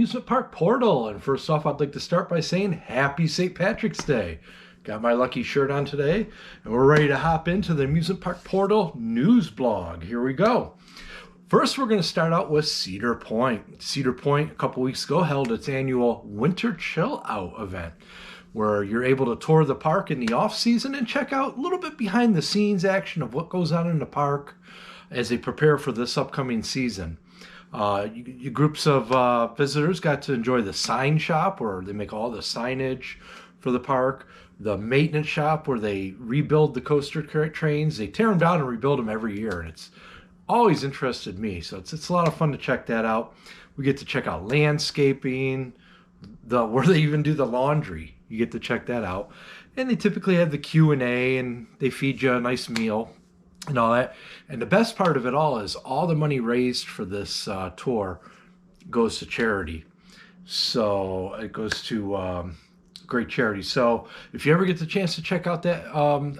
Amusement Park Portal. And first off, I'd like to start by saying Happy St. Patrick's Day. Got my lucky shirt on today, and we're ready to hop into the Amusement Park Portal news blog. Here we go. First, we're going to start out with Cedar Point. Cedar Point, a couple weeks ago, held its annual Winter Chill Out event, where you're able to tour the park in the off-season and check out a little bit behind-the-scenes action of what goes on in the park as they prepare for this upcoming season. Groups of visitors got to enjoy the sign shop, where they make all the signage for the park, the maintenance shop, where they rebuild the coaster trains. They tear them down and rebuild them every year, and it's always interested me. So it's a lot of fun to check that out. We get to check out landscaping, where they even do the laundry. You get to check that out. And they typically have the Q&A, and they feed you a nice meal and all that. And the best part of it all is all the money raised for this tour goes to charity. So it goes to great charity. So if you ever get the chance to check out that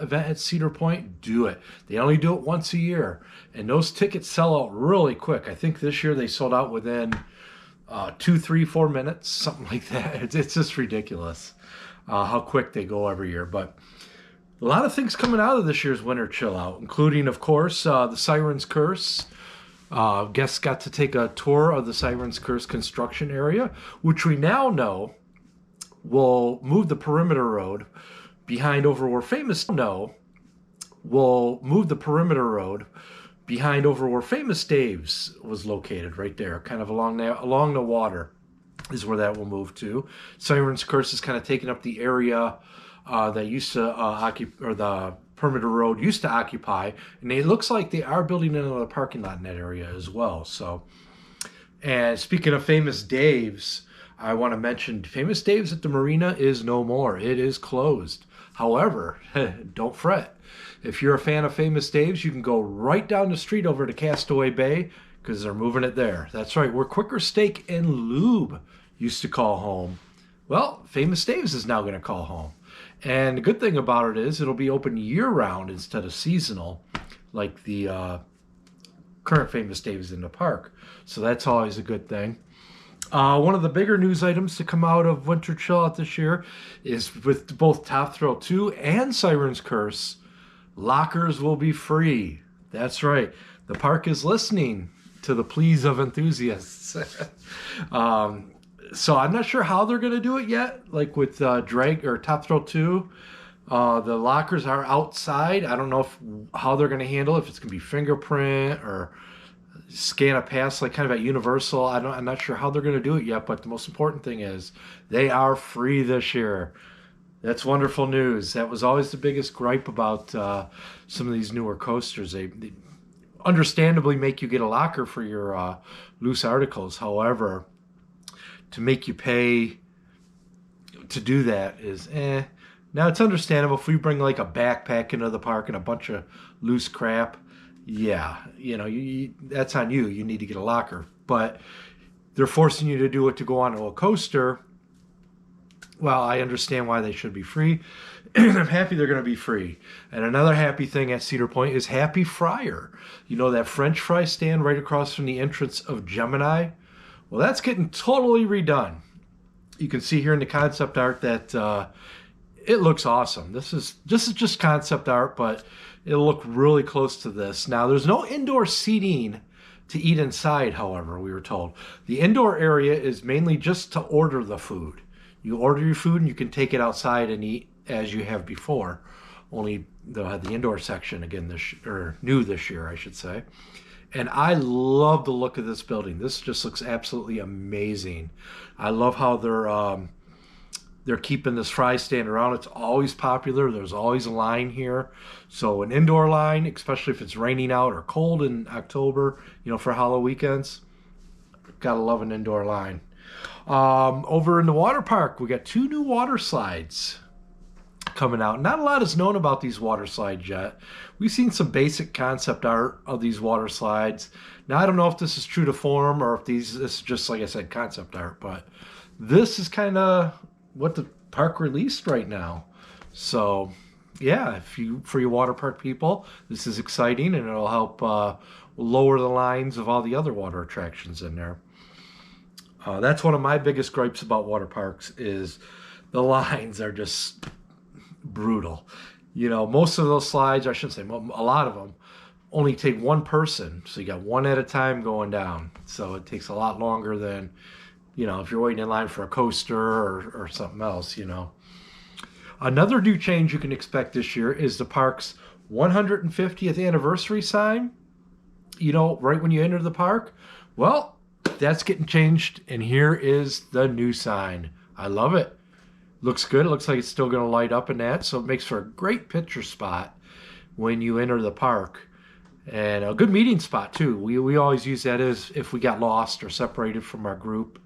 event at Cedar Point, do it. They only do it once a year, and those tickets sell out really quick. I think this year they sold out within 2, 3, 4 minutes, something like that. It's just ridiculous how quick they go every year. But a lot of things coming out of this year's Winter Chill Out, including, of course, the Siren's Curse. Guests got to take a tour of the Siren's Curse construction area, which we now know will move the perimeter road behind over where Famous Dave's was located, right there, kind of along the water is where that will move to. Siren's Curse is kind of taking up the area that used to occupy, or the perimeter road used to occupy, and it looks like they are building another parking lot in that area as well. So, and speaking of Famous Dave's, I want to mention Famous Dave's at the marina is no more. It is closed. However, don't fret. If you're a fan of Famous Dave's, you can go right down the street over to Castaway Bay, because they're moving it there. That's right, where Quicker Steak and Lube used to call home. Well, Famous Dave's is now going to call home. And the good thing about it is it'll be open year-round instead of seasonal, like the current Famous Dave's in the park. So that's always a good thing. One of the bigger news items to come out of Winter Chill Out this year is with both Top Thrill 2 and Siren's Curse, lockers will be free. That's right. The park is listening to the pleas of enthusiasts. So I'm not sure how they're going to do it yet. Like with Top Thrill 2, the lockers are outside. I don't know how they're going to handle it, if it's going to be fingerprint or scan a pass, like kind of at Universal. I'm not sure how they're going to do it yet, but the most important thing is they are free this year. That's wonderful news. That was always the biggest gripe about some of these newer coasters. They understandably make you get a locker for your loose articles. However, to make you pay to do that is Now, it's understandable if we bring like a backpack into the park and a bunch of loose crap. Yeah, that's on you. You need to get a locker. But they're forcing you to do it to go onto a coaster. Well, I understand why they should be free. I'm happy they're going to be free. And another happy thing at Cedar Point is Happy Fryer. You know that French fry stand right across from the entrance of Gemini? Well, that's getting totally redone. You can see here in the concept art that it looks awesome. This is just concept art, but it'll look really close to this. Now, there's no indoor seating to eat inside, however, we were told. The indoor area is mainly just to order the food. You order your food and you can take it outside and eat as you have before. Only they'll have the indoor section again new this year, I should say. And I love the look of this building. This just looks absolutely amazing. I love how they're keeping this fry stand around. It's always popular. There's always a line here. So an indoor line, especially if it's raining out or cold in October, for Halloween weekends, gotta love an indoor line. Over in the water park, we got 2 new water slides coming out. Not a lot is known about these water slides yet. We've seen some basic concept art of these water slides. Now, I don't know if this is true to form or if this is just, like I said, concept art, but this is kind of what the park released right now. So, yeah, for your water park people, this is exciting, and it'll help lower the lines of all the other water attractions in there. That's one of my biggest gripes about water parks is the lines are just brutal. Most of those slides, I shouldn't say a lot of them, only take one person. So you got one at a time going down. So it takes a lot longer than, if you're waiting in line for a coaster or something else. Another new change you can expect this year is the park's 150th anniversary sign, right when you enter the park. Well, that's getting changed, and here is the new sign. I love it. Looks good. It looks like it's still going to light up in that, so it makes for a great picture spot when you enter the park. And a good meeting spot, too. We always use that as if we got lost or separated from our group.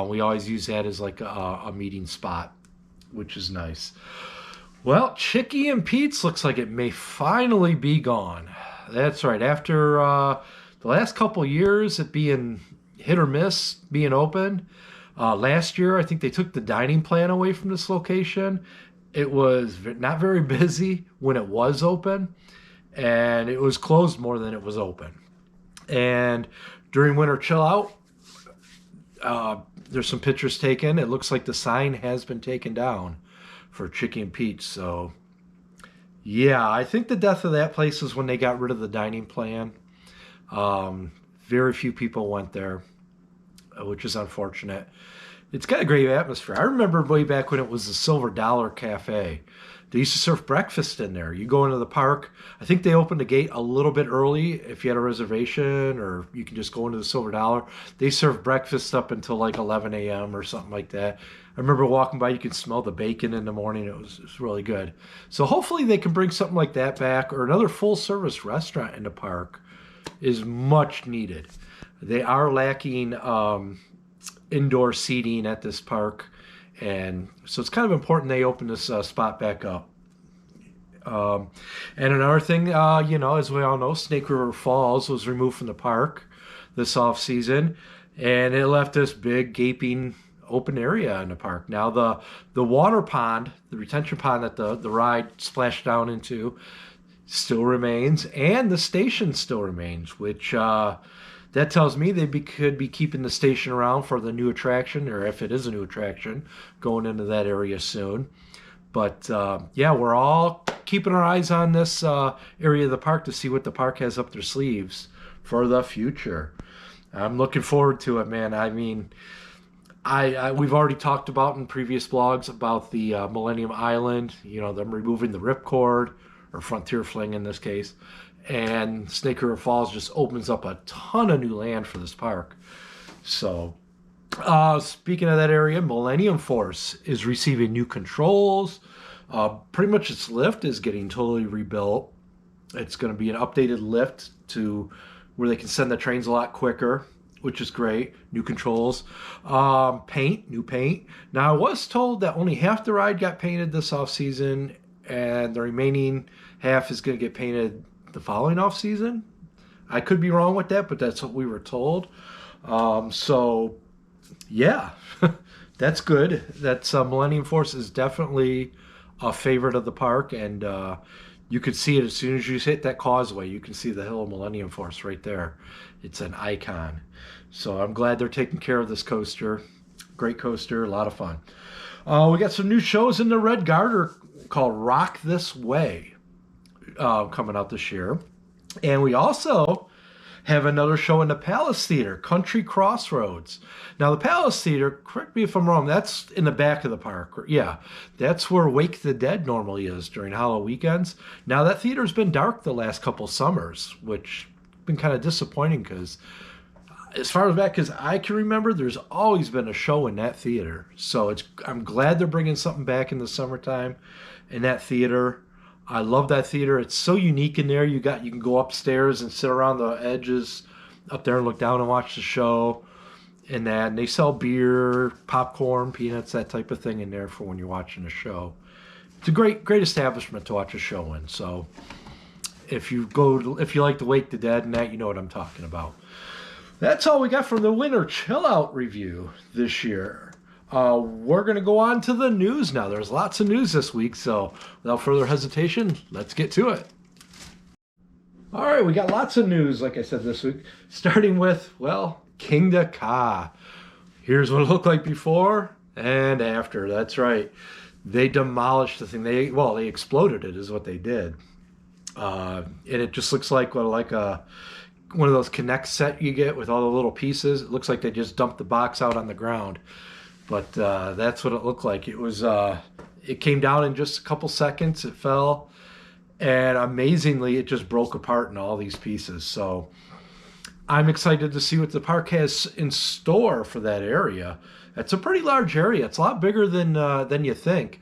We always use that as like a meeting spot, which is nice. Well, Chicky and Pete's looks like it may finally be gone. That's right. After the last couple years, it being hit or miss, being open. Last year, I think they took the dining plan away from this location. It was not very busy when it was open, and it was closed more than it was open. And during winter chill out, there's some pictures taken. It looks like the sign has been taken down for Chicky and Pete's. So, yeah, I think the death of that place is when they got rid of the dining plan. Very few people went there, which is unfortunate. It's got a great atmosphere. I remember way back when it was the Silver Dollar Cafe. They used to serve breakfast in there. You go into the park. I think they opened the gate a little bit early if you had a reservation, or you can just go into the Silver Dollar. They serve breakfast up until like 11 a.m. or something like that. I remember walking by, you could smell the bacon in the morning. It was really good. So hopefully they can bring something like that back, or another full-service restaurant in the park is much needed. They are lacking indoor seating at this park, and so it's kind of important they open this spot back up. And another thing, as we all know, Snake River Falls was removed from the park this off season, and it left this big gaping open area in the park. Now the water pond, the retention pond that the ride splashed down into, still remains, and the station still remains, which that tells me they could be keeping the station around for the new attraction, or if it is a new attraction, going into that area soon. But yeah, we're all keeping our eyes on this area of the park to see what the park has up their sleeves for the future. I'm looking forward to it, man. I mean, we've already talked about in previous blogs about the Millennium Island, them removing the ripcord, or Frontier Fling in this case. And Snake River Falls just opens up a ton of new land for this park. So, speaking of that area, Millennium Force is receiving new controls. Pretty much its lift is getting totally rebuilt. It's going to be an updated lift to where they can send the trains a lot quicker, which is great. New controls. New paint. Now, I was told that only half the ride got painted this off-season, and the remaining half is going to get painted the following off season. I could be wrong with that, but that's what we were told. So yeah, that's good. That's Millennium Force is definitely a favorite of the park, and you could see it as soon as you hit that causeway. You can see the hill of Millennium Force right there. It's an icon. So I'm glad they're taking care of this coaster. Great coaster, a lot of fun. We got some new shows in the Red Garter called Rock This Way coming out this year. And we also have another show in the Palace Theater, Country Crossroads. Now, the Palace Theater, correct me if I'm wrong, that's in the back of the park. Yeah, that's where Wake the Dead normally is during Halloween weekends. Now, that theater's been dark the last couple summers, which has been kind of disappointing because as far as back as I can remember, there's always been a show in that theater. So I'm glad they're bringing something back in the summertime in that theater. I love that theater. It's so unique in there. You can go upstairs and sit around the edges up there and look down and watch the show. And they sell beer, popcorn, peanuts, that type of thing in there for when you're watching a show. It's a great establishment to watch a show in. So if you like to Wake the Dead and that, you know what I'm talking about. That's all we got from the Winter Chill Out review this year. We're going to go on to the news now. There's lots of news this week, so without further hesitation, let's get to it. All right, we got lots of news, like I said, this week, starting with, Kingda Ka. Here's what it looked like before and after. That's right. They demolished the thing. They exploded it is what they did. And it just looks like one of those Connect set you get with all the little pieces. It looks like they just dumped the box out on the ground. But that's what it looked like. It came down in just a couple seconds. It fell, and amazingly, it just broke apart in all these pieces. So I'm excited to see what the park has in store for that area. It's a pretty large area. It's a lot bigger than you think,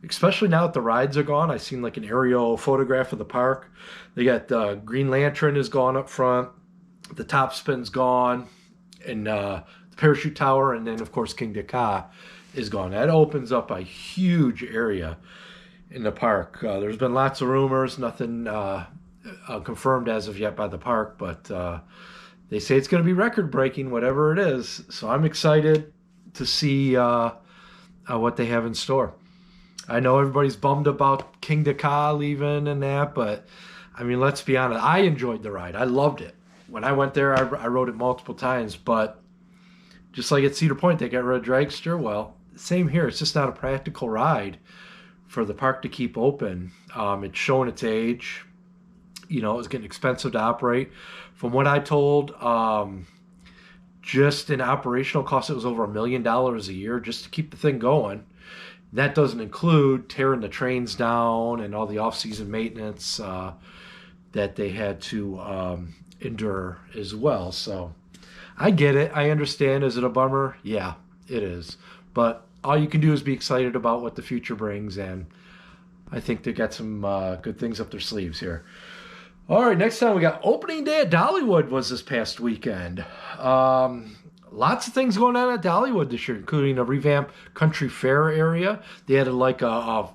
especially now that the rides are gone. I've seen like an aerial photograph of the park. They got the Green Lantern is gone up front. The top spin's gone, and the parachute tower, and then of course Kingda Ka is gone. That opens up a huge area in the park. There's been lots of rumors, nothing confirmed as of yet by the park, but they say it's going to be record breaking, whatever it is. So I'm excited to see what they have in store. I know everybody's bummed about Kingda Ka leaving and that, but I mean, let's be honest. I enjoyed the ride. I loved it. When I went there, I rode it multiple times, but just like at Cedar Point, they got rid of Dragster. Well, same here. It's just not a practical ride for the park to keep open. It's showing its age. You know, it's getting expensive to operate. From what I told, just in operational costs, it was over $1 million a year just to keep the thing going. That doesn't include tearing the trains down and all the off-season maintenance that they had to endure as well. So I get it. I understand. Is it a bummer? Yeah, it is. But all you can do is be excited about what the future brings, and I think they got some good things up their sleeves here. All right, next time we got opening day at Dollywood was this past weekend. Lots of things going on at Dollywood this year, including a revamped country fair area. They had like a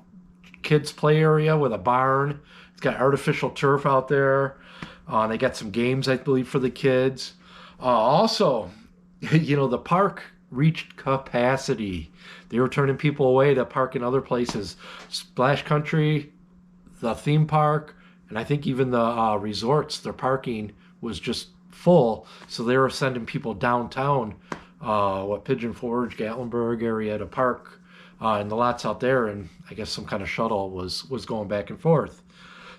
kids play area with a barn. It's got artificial turf out there. They got some games, I believe, for the kids. Also, the park reached capacity. They were turning people away to park in other places. Splash Country, the theme park, and I think even the resorts, their parking was just full. So they were sending people downtown, Pigeon Forge, Gatlinburg area to park in the lots out there. And I guess some kind of shuttle was going back and forth.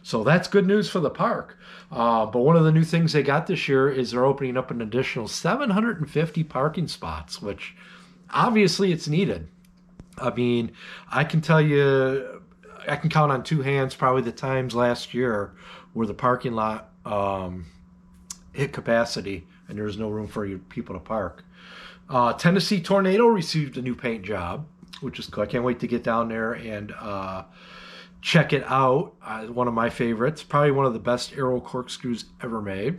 So that's good news for the park. But one of the new things they got this year is they're opening up an additional 750 parking spots, which obviously it's needed. I mean, I can tell you, I can count on two hands probably the times last year where the parking lot hit capacity and there was no room for you people to park. Tennessee Tornado received a new paint job, which is cool. I can't wait to get down there and check it out. One of my favorites, probably one of the best aero corkscrews ever made.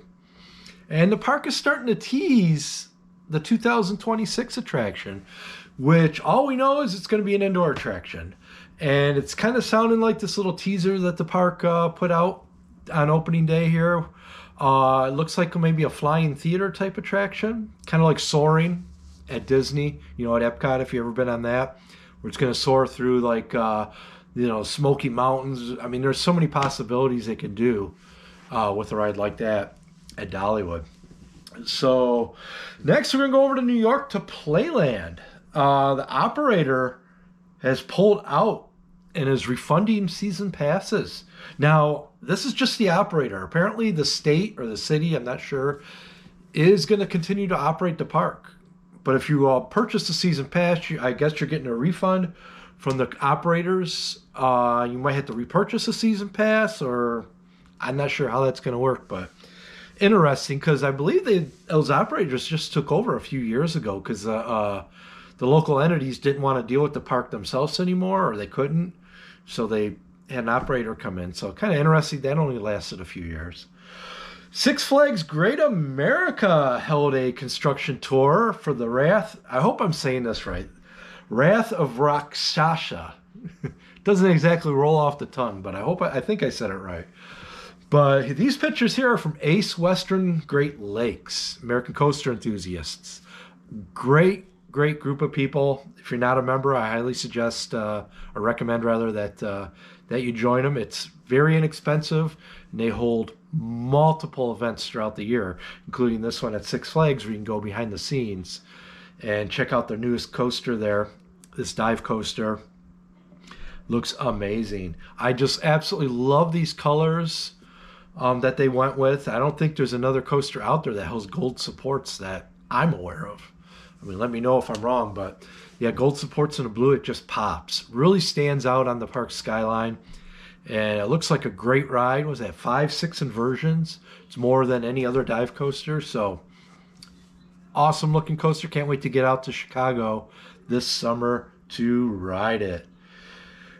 And the park is starting to tease the 2026 attraction, which all we know is it's going to be an indoor attraction. And it's kind of sounding like this little teaser that the park put out on opening day here. It looks like maybe a flying theater type attraction, kind of like soaring at Disney, at Epcot, if you've ever been on that, where it's going to soar through like Smoky Mountains. I mean, there's so many possibilities they can do with a ride like that at Dollywood. So next we're going to go over to New York to Playland. The operator has pulled out and is refunding season passes. Now, this is just the operator. Apparently the state or the city, I'm not sure, is going to continue to operate the park. But if you purchase a season pass, I guess you're getting a refund from the operators. You might have to repurchase a season pass, or I'm not sure how that's going to work, but interesting, because I believe those operators just took over a few years ago because the local entities didn't want to deal with the park themselves anymore, or they couldn't, so they had an operator come in. So kind of interesting. That only lasted a few years. Six Flags Great America held a construction tour for the Wrath. I hope I'm saying this right. Wrath of Rakshasa. Doesn't exactly roll off the tongue, but I think I said it right. But these pictures here are from Ace Western Great Lakes, American coaster enthusiasts. Great group of people. If you're not a member, I highly suggest, or recommend rather, that you join them. It's very inexpensive, and they hold multiple events throughout the year, including this one at Six Flags, where you can go behind the scenes and check out their newest coaster there. This dive coaster looks amazing. I just absolutely love these colors that they went with. I don't think there's another coaster out there that has gold supports that I'm aware of. I mean, let me know if I'm wrong, but yeah, gold supports in the blue, it just pops. Really stands out on the park skyline. And it looks like a great ride. Was that 5, 6 inversions? It's more than any other dive coaster. So awesome looking coaster. Can't wait to get out to Chicago this summer to ride it.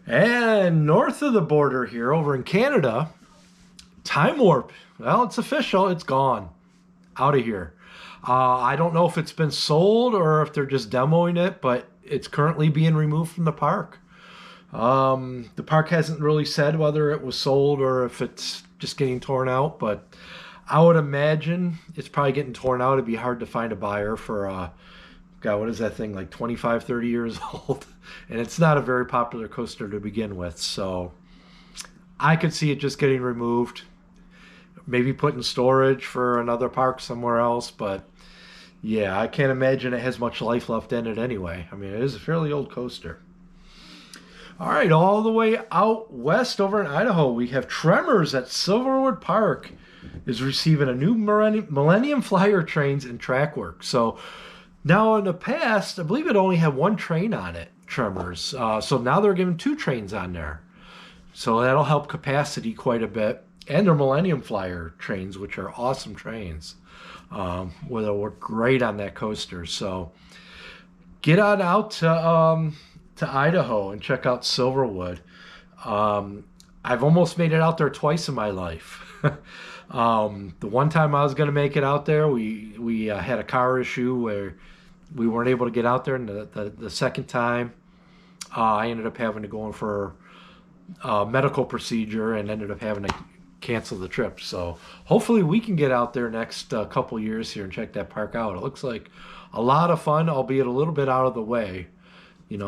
And north of the border here, over in Canada, Time Warp. Well, it's official. It's gone. Out of here. I don't know if it's been sold or if they're just demoing it, but it's currently being removed from the park. The park hasn't really said whether it was sold or if it's just getting torn out, but I would imagine it's probably getting torn out. It'd be hard to find a buyer for, God, what is that thing, like 25, 30 years old? And it's not a very popular coaster to begin with, so I could see it just getting removed, maybe put in storage for another park somewhere else, but yeah, I can't imagine it has much life left in it anyway. I mean, it is a fairly old coaster. All right, all the way out west over in Idaho, we have Tremors at Silverwood Park is receiving a new Millennium Flyer trains and track work. So now in the past, I believe it only had one train on it, Tremors. So now they're giving 2 trains on there. So that'll help capacity quite a bit. And their Millennium Flyer trains, which are awesome trains. Will work great on that coaster. So get on out to Idaho and check out Silverwood. I've almost made it out there twice in my life. The one time I was going to make it out there, we had a car issue where we weren't able to get out there. And the second time, I ended up having to go in for a medical procedure and ended up having to cancel the trip. So hopefully we can get out there next couple years here and check that park out. It looks like a lot of fun, albeit a little bit out of the way,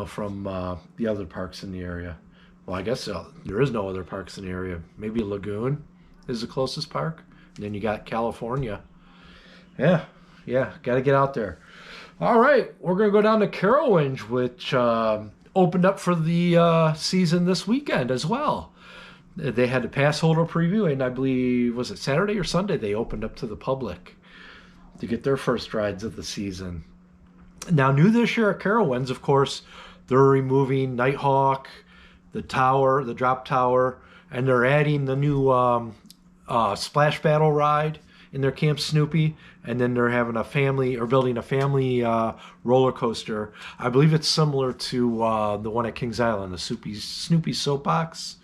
from the other parks in the area. Well, I guess there is no other parks in the area. Maybe Lagoon is the closest park. And then you got California. Yeah, got to get out there. All right, we're going to go down to Carowinds, which opened up for the season this weekend as well. They had a pass holder preview, and I believe, was it Saturday or Sunday, they opened up to the public to get their first rides of the season. Now, new this year at Carowinds, of course, they're removing Nighthawk, the tower, the drop tower, and they're adding the new Splash Battle ride in their Camp Snoopy, and then they're having a family, or building a family roller coaster. I believe it's similar to the one at Kings Island, the Snoopy Soapbox.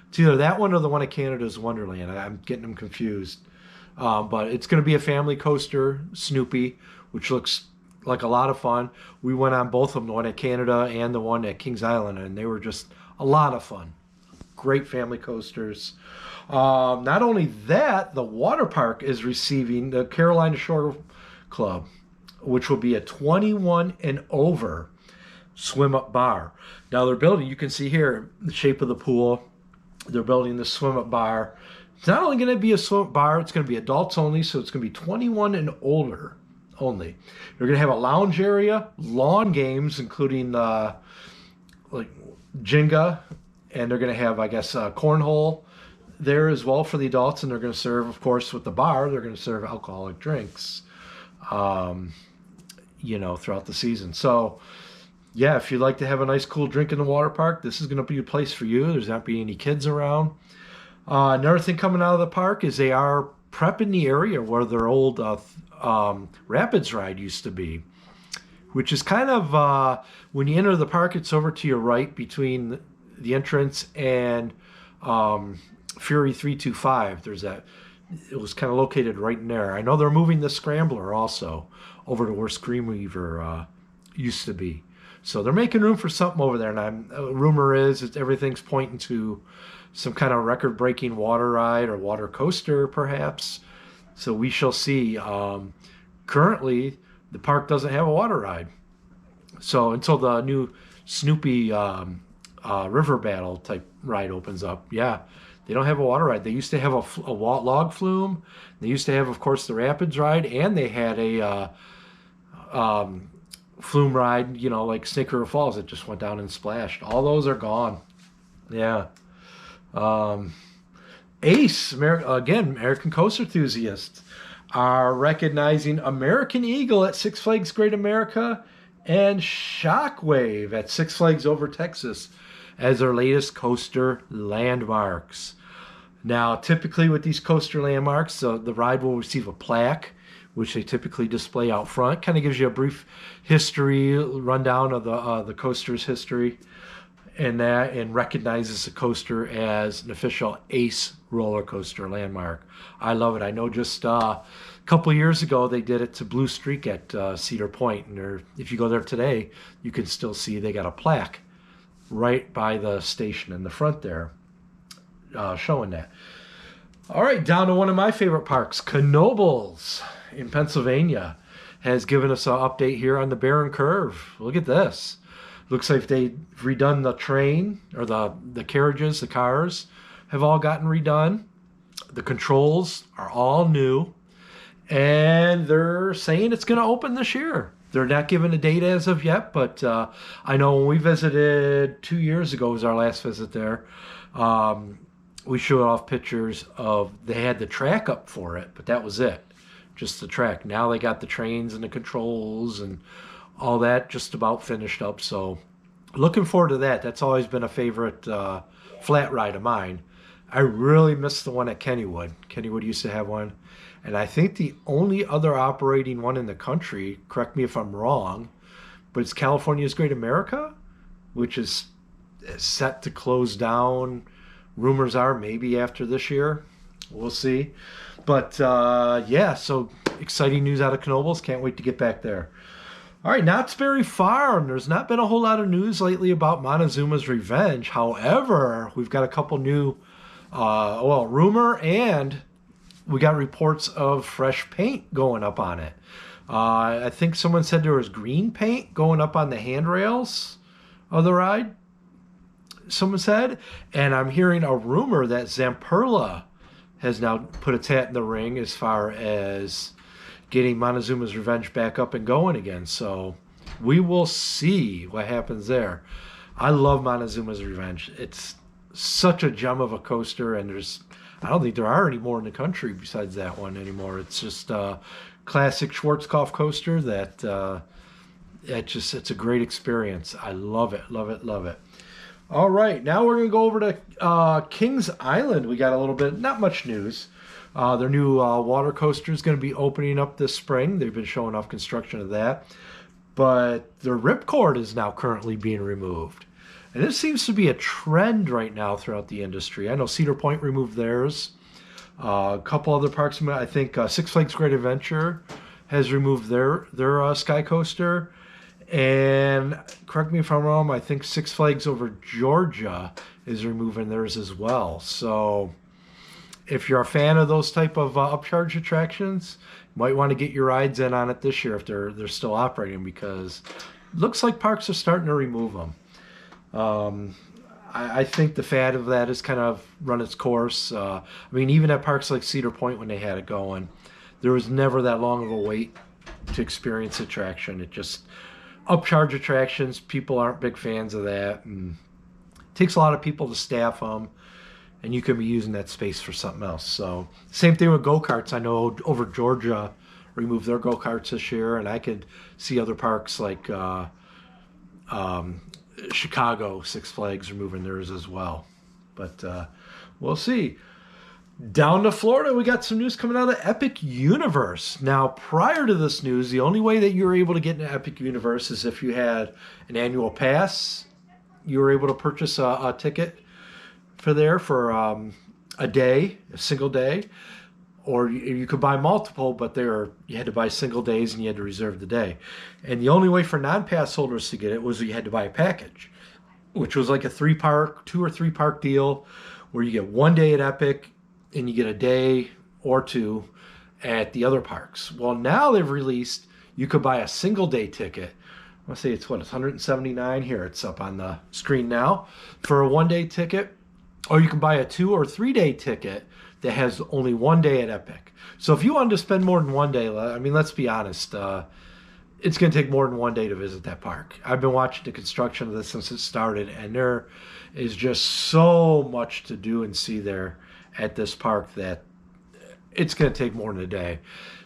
It's either that one or the one at Canada's Wonderland. I'm getting them confused. But it's going to be a family coaster, Snoopy, which looks like a lot of fun. We went on both of them, the one at Canada and the one at Kings Island, and they were just a lot of fun. Great family coasters. Not only that, the water park is receiving the Carolina Shore Club, which will be a 21 and over swim-up bar. Now they're building, you can see here, the shape of the pool. They're building the swim-up bar. It's not only going to be a swim-up bar, it's going to be adults only, so it's going to be 21 and older only. They're going to have a lounge area, lawn games, including like Jenga, and they're going to have, I guess, cornhole there as well for the adults, and they're going to serve, of course, with the bar, they're going to serve alcoholic drinks, throughout the season. So, yeah, if you'd like to have a nice cool drink in the water park, this is going to be a place for you. There's not be any kids around. Another thing coming out of the park is they are prepping the area where their old Rapids ride used to be, which is kind of, when you enter the park, it's over to your right between the entrance and Fury 325. There's that. It was kind of located right in there. I know they're moving the Scrambler also over to where Screamweaver used to be. So they're making room for something over there, and rumor is that everything's pointing to some kind of record-breaking water ride or water coaster, perhaps. So we shall see. Currently, the park doesn't have a water ride. So until the new Snoopy river battle type ride opens up, yeah, they don't have a water ride. They used to have a log flume. They used to have, of course, the Rapids ride, and they had a flume ride, like Snake River Falls, it just went down and splashed. All those are gone. Yeah. Um, Ace, again, American Coast Enthusiasts are recognizing American Eagle at Six Flags Great America and Shockwave at Six Flags Over Texas as their latest coaster landmarks. Now, typically with these coaster landmarks, the ride will receive a plaque, which they typically display out front. Kind of gives you a brief history rundown of the coaster's history, and recognizes the coaster as an official ACE roller coaster landmark. I love it. I know just a couple years ago they did it to Blue Streak at Cedar Point, and if you go there today, you can still see they got a plaque right by the station in the front there, showing that. All right, down to one of my favorite parks, Knoebels in Pennsylvania, has given us an update here on the Barren Curve. Look at this. Looks like they've redone the train, or the carriages, the cars have all gotten redone. The controls are all new, and they're saying it's going to open this year. They're not giving a date as of yet, but I know when we visited 2 years ago was our last visit there. We showed off pictures of, they had the track up for it, but that was it, just the track. Now they got the trains and the controls and all that just about finished up. So looking forward to that. That's always been a favorite flat ride of mine. I really miss the one at Kennywood. Kennywood used to have one. And I think the only other operating one in the country, correct me if I'm wrong, but it's California's Great America, which is set to close down. Rumors are maybe after this year. We'll see. But yeah, so exciting news out of Knoebels. Can't wait to get back there. All right, Knott's Berry Farm. There's not been a whole lot of news lately about Montezuma's Revenge. However, we've got a couple new, rumor, and we got reports of fresh paint going up on it. I think someone said there was green paint going up on the handrails of the ride, someone said. And I'm hearing a rumor that Zamperla has now put its hat in the ring as far as getting Montezuma's Revenge back up and going again. So we will see what happens there. I love Montezuma's Revenge. It's such a gem of a coaster, and I don't think there are any more in the country besides that one anymore. It's just a classic Schwarzkopf coaster that it's a great experience. I love it, love it, love it. All right, now we're going to go over to Kings Island. We got a little bit, not much news. Their new water coaster is going to be opening up this spring. They've been showing off construction of that. But their ripcord is now currently being removed. And this seems to be a trend right now throughout the industry. I know Cedar Point removed theirs. A couple other parks, I think Six Flags Great Adventure has removed their sky coaster. And correct me if I'm wrong, I think Six Flags Over Georgia is removing theirs as well. So if you're a fan of those type of upcharge attractions, you might want to get your rides in on it this year if they're still operating, because it looks like parks are starting to remove them. I think the fad of that has kind of run its course. I mean, even at parks like Cedar Point when they had it going, there was never that long of a wait to experience attraction. It just, upcharge attractions, people aren't big fans of that, and it takes a lot of people to staff them, and you could be using that space for something else. So same thing with go-karts. I know Over Georgia removed their go-karts this year, and I could see other parks like Chicago, Six Flags removing theirs as well. But we'll see. Down to Florida, we got some news coming out of Epic Universe. Now, prior to this news, the only way that you were able to get into Epic Universe is if you had an annual pass. You were able to purchase a ticket for a day, a single day, or you could buy multiple, but you had to buy single days and you had to reserve the day. And the only way for non-pass holders to get it was you had to buy a package, which was like a two or three park deal, where you get one day at Epic and you get a day or two at the other parks. Well, now they've released, you could buy a single day ticket. I want to say it's $179 here. It's up on the screen now for a 1 day ticket, or you can buy a 2 or 3 day ticket that has only 1 day at Epic. So if you wanted to spend more than 1 day, I mean, let's be honest, it's going to take more than one day to visit that park. I've been watching the construction of this since it started, and there is just so much to do and see there at this park that it's going to take more than a day.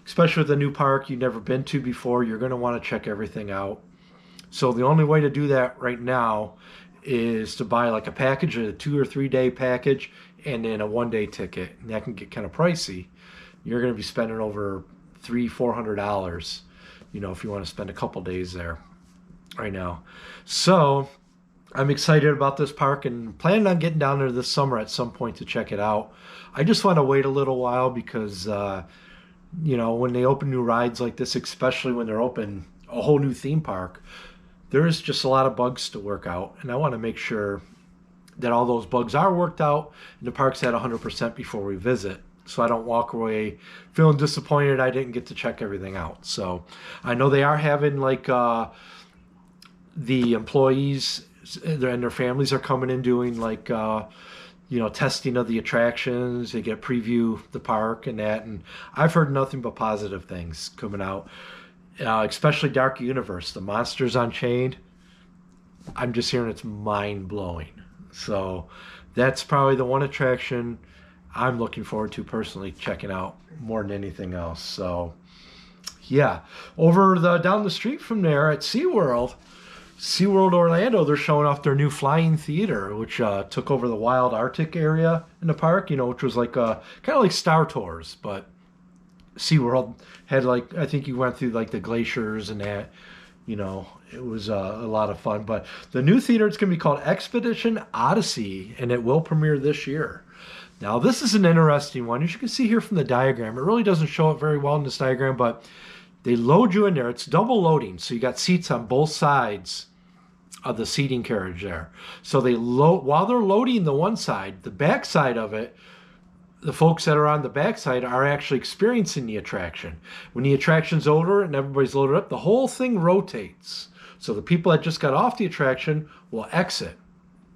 Especially with a new park you've never been to before, you're going to want to check everything out. So the only way to do that right now is to buy like a package, a 2 or 3 day package, and then a 1 day ticket. And that can get kind of pricey. You're going to be spending over $300-400, if you want to spend a couple days there right now. So I'm excited about this park and planning on getting down there this summer at some point to check it out. I just want to wait a little while because, when they open new rides like this, especially when they're open a whole new theme park, there's just a lot of bugs to work out. And I want to make sure that all those bugs are worked out and the park's at 100% before we visit. So I don't walk away feeling disappointed I didn't get to check everything out. So I know they are having like the employees and their families are coming in doing like testing of the attractions. They get preview the park and that, and I've heard nothing but positive things coming out. Especially Dark Universe, the Monsters Unchained. I'm just hearing it's mind blowing. So that's probably the one attraction I'm looking forward to personally checking out more than anything else. So yeah, down the street from there at SeaWorld Orlando, they're showing off their new flying theater, which took over the Wild Arctic area in the park, which was like kind of like Star Tours, but SeaWorld had like, I think you went through like the glaciers and that, it was a lot of fun. But the new theater, it's going to be called Expedition Odyssey, and it will premiere this year. Now, this is an interesting one. As you can see here from the diagram, it really doesn't show it very well in this diagram, but they load you in there. It's double loading, so you got seats on both sides of the seating carriage there. So they load while they're loading the one side, the back side of it, the folks that are on the backside are actually experiencing the attraction. When the attraction's over and everybody's loaded up, the whole thing rotates. So the people that just got off the attraction will exit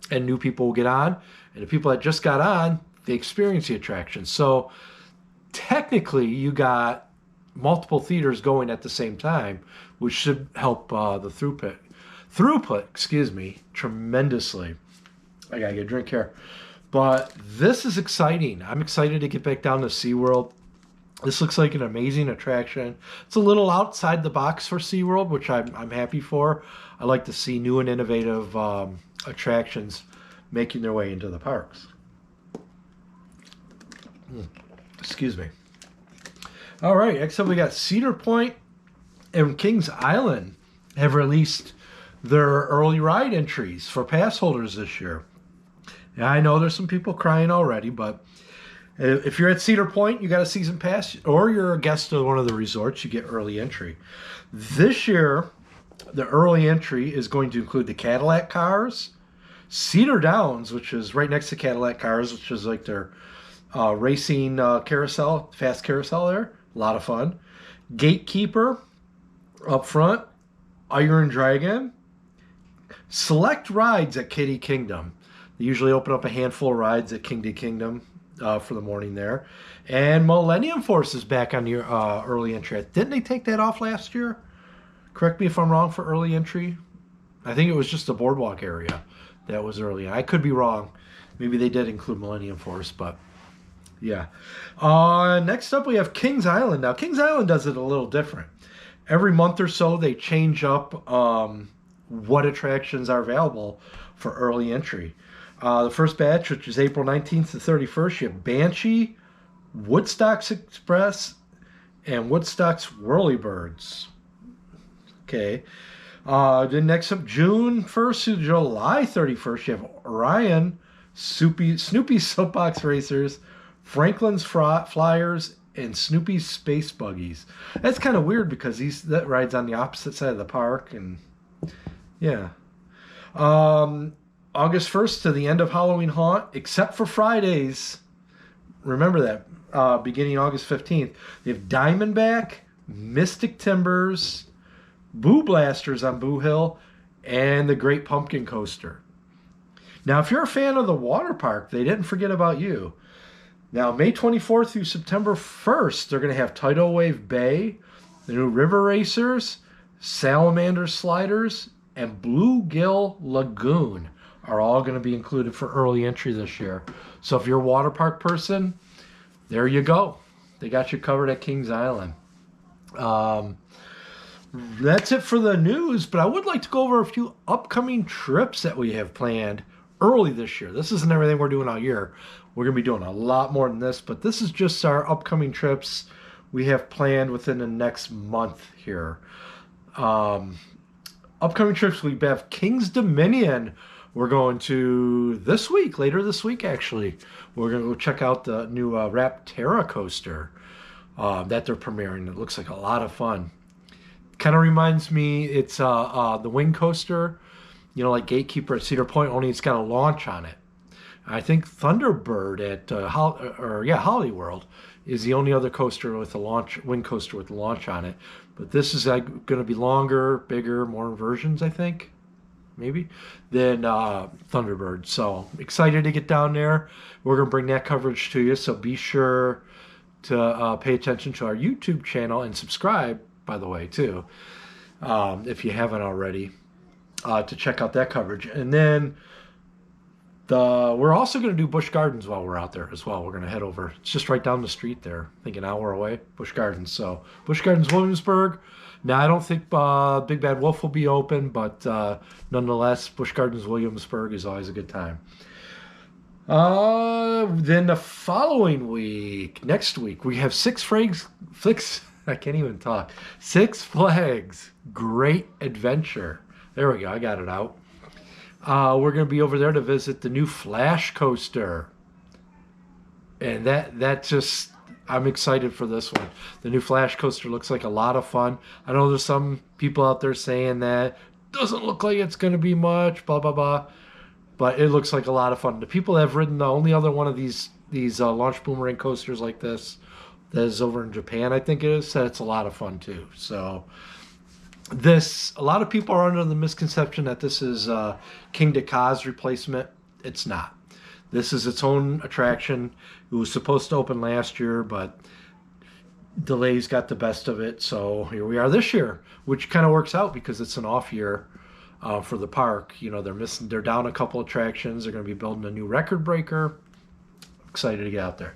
and new people will get on. And the people that just got on, they experience the attraction. So technically you got multiple theaters going at the same time, which should help the throughput, tremendously. I gotta get a drink here. But this is exciting. I'm excited to get back down to SeaWorld. This looks like an amazing attraction. It's a little outside the box for SeaWorld, which I'm happy for. I like to see new and innovative attractions making their way into the parks. Excuse me. All right, next up we got Cedar Point and Kings Island have released their early ride entries for pass holders this year. Yeah, I know there's some people crying already, but if you're at Cedar Point, you got a season pass, or you're a guest of one of the resorts, you get early entry. This year, the early entry is going to include the Cadillac Cars, Cedar Downs, which is right next to Cadillac Cars, which is like their racing carousel, fast carousel there. A lot of fun. Gatekeeper up front, Iron Dragon, select rides at Kitty Kingdom. They usually open up a handful of rides at Kingda Kingdom for the morning there. And Millennium Force is back on the early entry. Didn't they take that off last year? Correct me if I'm wrong for early entry. I think it was just the boardwalk area that was early. I could be wrong. Maybe they did include Millennium Force, but yeah. Next up we have Kings Island. Now, Kings Island does it a little different. Every month or so they change up what attractions are available for early entry. The first batch, which is April 19th to 31st, you have Banshee, Woodstock's Express, and Woodstock's Whirlybirds. Okay. Then next up, June 1st to July 31st, you have Orion, Snoopy's Soapbox Racers, Franklin's Flyers, and Snoopy's Space Buggies. That's kind of weird because that ride's on the opposite side of the park, and yeah. August 1st to the end of Halloween Haunt, except for Fridays. Remember that. Beginning August 15th. They have Diamondback, Mystic Timbers, Boo Blasters on Boo Hill, and the Great Pumpkin Coaster. Now, if you're a fan of the water park, they didn't forget about you. Now, May 24th through September 1st, they're going to have Tidal Wave Bay, the new River Racers, Salamander sliders, and Bluegill Lagoon are all going to be included for early entry this year. So if you're a water park person, there you go. They got you covered at Kings Island. Um, that's it for the news, but I would like to go over a few upcoming trips that we have planned early this year. This isn't everything we're doing all year. We're going to be doing a lot more than this, but this is just our upcoming trips we have planned within the next month here. Upcoming trips, we have King's Dominion. We're going to this week, later this week actually. We're going to go check out the new Rapterra coaster that they're premiering. It looks like a lot of fun. Kind of reminds me, it's the wing coaster, you know, like Gatekeeper at Cedar Point, only it's got a launch on it. I think Thunderbird at Holly World is the only other coaster with a launch, wing coaster with a launch on it. But this is going to be longer, bigger, more versions, I think, maybe, than Thunderbird. So excited to get down there. We're going to bring that coverage to you. So be sure to pay attention to our YouTube channel and subscribe, by the way, too, if you haven't already, to check out that coverage. And then we're also going to do Busch Gardens while we're out there as well. We're going to head over. It's just right down the street there. I think an hour away, Busch Gardens. So Busch Gardens, Williamsburg. Now, I don't think Big Bad Wolf will be open, but nonetheless, Busch Gardens, Williamsburg is always a good time. Then the following week, next week, we have Six Flags. I can't even talk. Six Flags Great Adventure. There we go. I got it out. We're going to be over there to visit the new Flash coaster. And that just, I'm excited for this one. The new Flash coaster looks like a lot of fun. I know there's some people out there saying that doesn't look like it's going to be much, blah, blah, blah. But it looks like a lot of fun. The people that have ridden the only other one of these launch boomerang coasters like this, that is over in Japan, I think it is, said it's a lot of fun too. So a lot of people are under the misconception that this is Kingda Ka's replacement. It's not. This is its own attraction. It was supposed to open last year, but delays got the best of it. So here we are this year, which kind of works out because it's an off year for the park. You know, they're down a couple attractions. They're going to be building a new record breaker. Excited to get out there.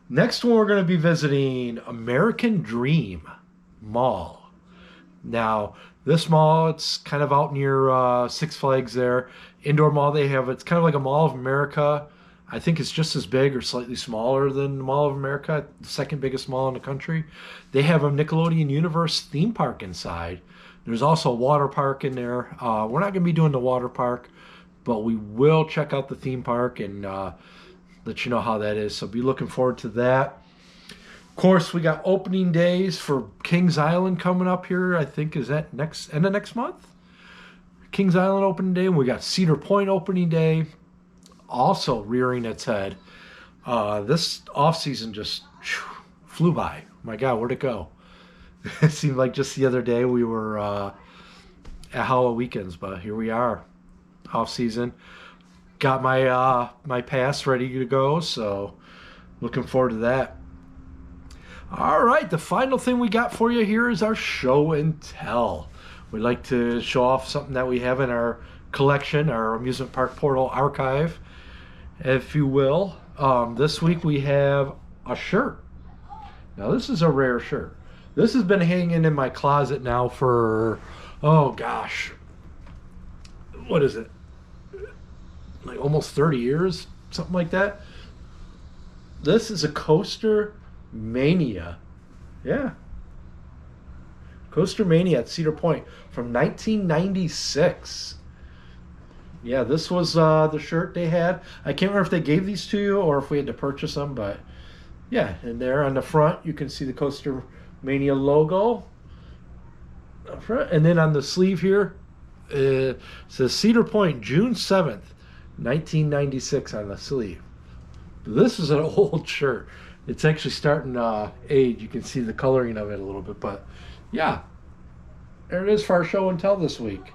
Next one, we're going to be visiting American Dream Mall. Now, this mall, it's kind of out near Six Flags there. Indoor mall they have, it's kind of like a Mall of America. I think it's just as big or slightly smaller than the Mall of America, the second biggest mall in the country. They have a Nickelodeon Universe theme park inside. There's also a water park in there. We're not going to be doing the water park, but we will check out the theme park and let you know how that is. So be looking forward to that. Of course, we got opening days for Kings Island coming up here. I think is that end of next month. Kings Island opening day. And we got Cedar Point opening day, also rearing its head. This off season just flew by. My God, where'd it go? It seemed like just the other day we were at Halloween weekends, but here we are, off season. Got my pass ready to go, so looking forward to that. All right, the final thing we got for you here is our show and tell. We'd like to show off something that we have in our collection, our amusement park portal archive, if you will. This week we have a shirt. Now this is a rare shirt. This has been hanging in my closet now for, oh gosh, what is it? Like almost 30 years, something like that. This is a Coaster Mania. Yeah. Coaster Mania at Cedar Point from 1996. Yeah, this was the shirt they had. I can't remember if they gave these to you or if we had to purchase them, but yeah, and there on the front you can see the Coaster Mania logo up front. And then on the sleeve here, it says Cedar Point, June 7th, 1996 on the sleeve. This is an old shirt. It's actually starting to age. You can see the coloring of it a little bit, but yeah, there it is for our show and tell this week.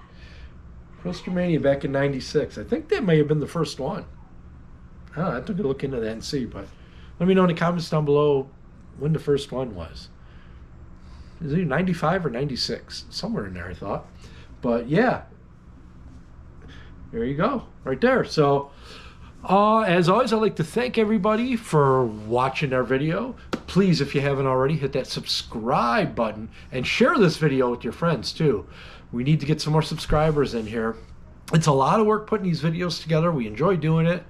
Coaster Mania back in 96. I think that may have been the first one. I have to go look into that and see, but let me know in the comments down below when the first one was. Is it 95 or 96? Somewhere in there, I thought. But yeah, there you go, right there. So, as always, I'd like to thank everybody for watching our video. Please, if you haven't already, hit that subscribe button and share this video with your friends too. We need to get some more subscribers in here. It's a lot of work putting these videos together. We enjoy doing it,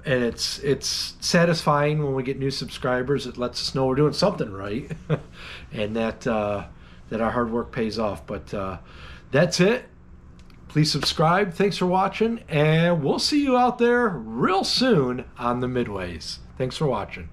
and it's satisfying when we get new subscribers. It lets us know we're doing something right, and that that our hard work pays off. But that's it. Please subscribe. Thanks for watching, and we'll see you out there real soon on the Midways. Thanks for watching.